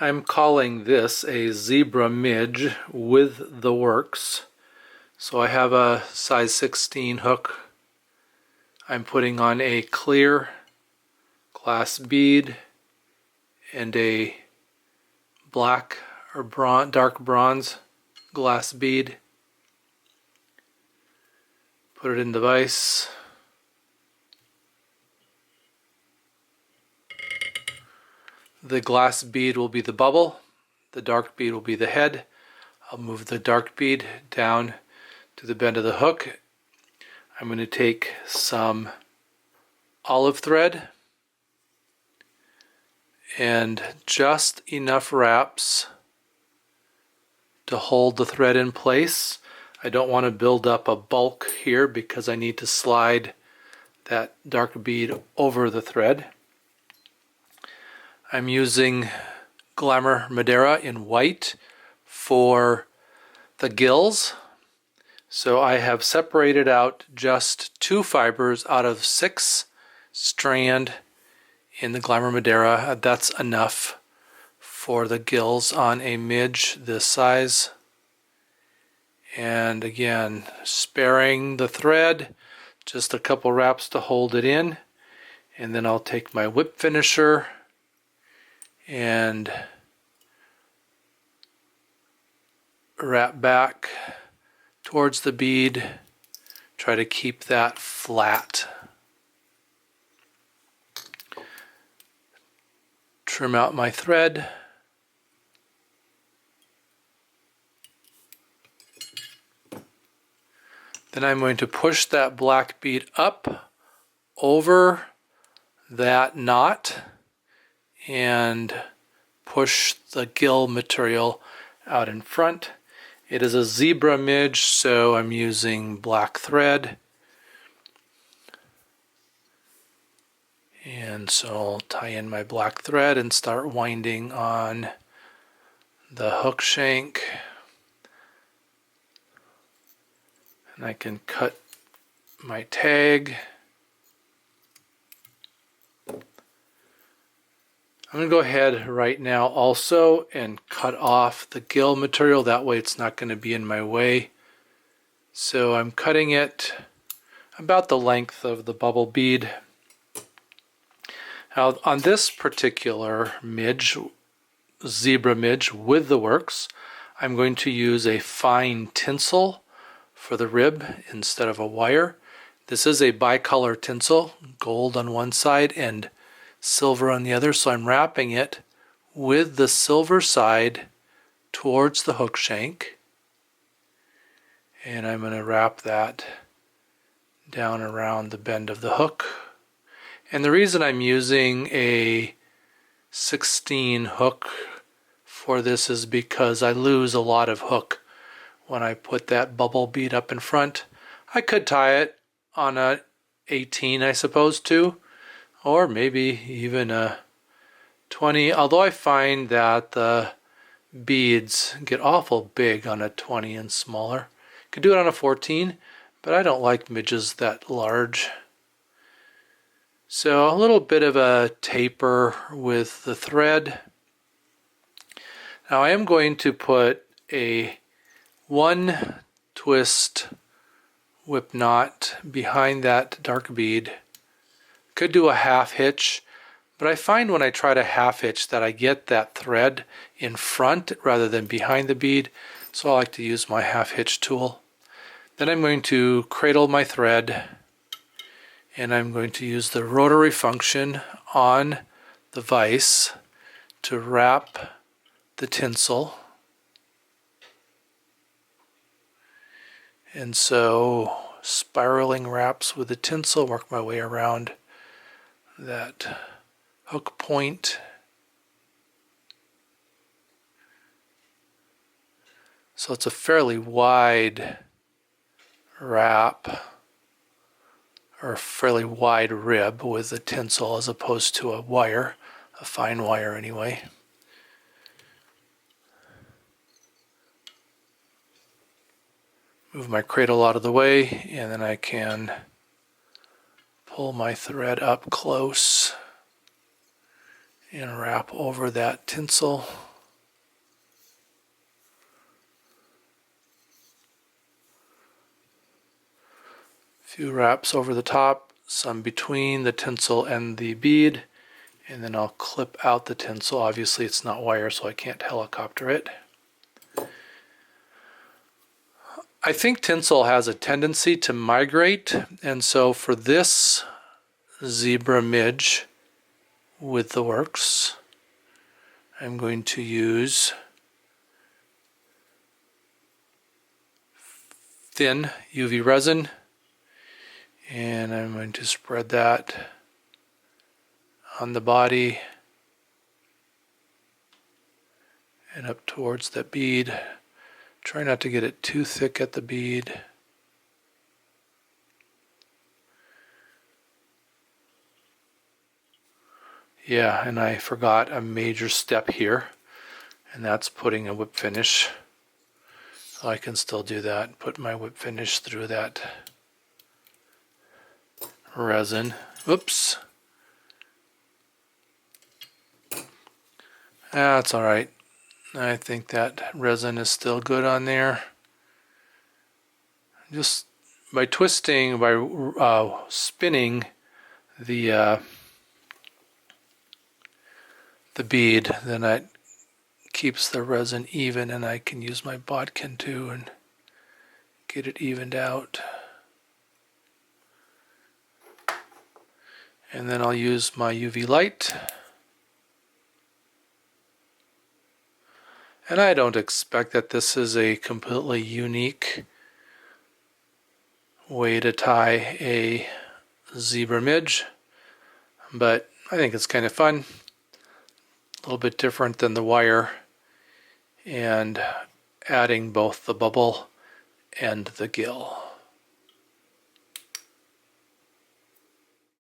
I'm calling this a zebra midge with the works. So I have a size 16 hook. I'm putting on a clear glass bead and a black or dark bronze glass bead. Put it in the vise. The glass bead will be the bubble. The dark bead will be the head. I'll move the dark bead down to the bend of the hook. I'm going to take some olive thread and just enough wraps to hold the thread in place. I don't want to build up a bulk here because I need to slide that dark bead over the thread. I'm using Glamour Madeira in white for the gills. So I have separated out just 2 fibers out of 6 strand in the Glamour Madeira. That's enough for the gills on a midge this size. And again, sparing the thread, just a couple wraps to hold it in. And then I'll take my whip finisher and wrap back towards the bead. Try to keep that flat. Trim out my thread. Then I'm going to push that black bead up over that knot and push the gill material out in front. It is a zebra midge, so I'm using black thread. And so I'll tie in my black thread and start winding on the hook shank. And I can cut my tag. I'm going to go ahead right now also and cut off the gill material. That way it's not going to be in my way. So I'm cutting it about the length of the bubble bead. Now on this particular midge, zebra midge with the works, I'm going to use a fine tinsel for the rib instead of a wire. This is a bicolor tinsel, gold on one side and silver on the other, so I'm wrapping it with the silver side towards the hook shank, and I'm going to wrap that down around the bend of the hook. And the reason I'm using a 16 hook for this is because I lose a lot of hook when I put that bubble bead up in front. I could tie it on a 18, I suppose, too, or maybe even a 20, although I find that the beads get awful big on a 20 and smaller. Could do it on a 14, but I don't like midges that large. So a little bit of a taper with the thread. Now I am going to put a 1 twist whip knot behind that dark bead. Could do a half hitch, but I find when I try to half hitch that I get that thread in front rather than behind the bead, so I like to use my half hitch tool. Then I'm going to cradle my thread, and I'm going to use the rotary function on the vise to wrap the tinsel. And so spiraling wraps with the tinsel, work my way around that hook point. So it's a fairly wide wrap, or a fairly wide rib with the tinsel as opposed to a wire, a fine wire anyway. Move my cradle out of the way, and then I can pull my thread up close and wrap over that tinsel. few wraps over the top, some between the tinsel and the bead, and then I'll clip out the tinsel. Obviously it's not wire, so I can't helicopter it. I think tinsel has a tendency to migrate, and so for this zebra midge with the works, I'm going to use thin UV resin, and I'm going to spread that on the body and up towards that bead. Try not to get it too thick at the bead. Yeah, and I forgot a major step here, and that's putting a whip finish. So I can still do that, put my whip finish through that resin. Oops. That's all right. I think that resin is still good on there. Just by twisting, by spinning the bead, then that keeps the resin even, and I can use my bodkin too and get it evened out. And then I'll use my UV light. And I don't expect that this is a completely unique way to tie a zebra midge, but I think it's kind of fun. A little bit different than the wire, and adding both the bubble and the gill.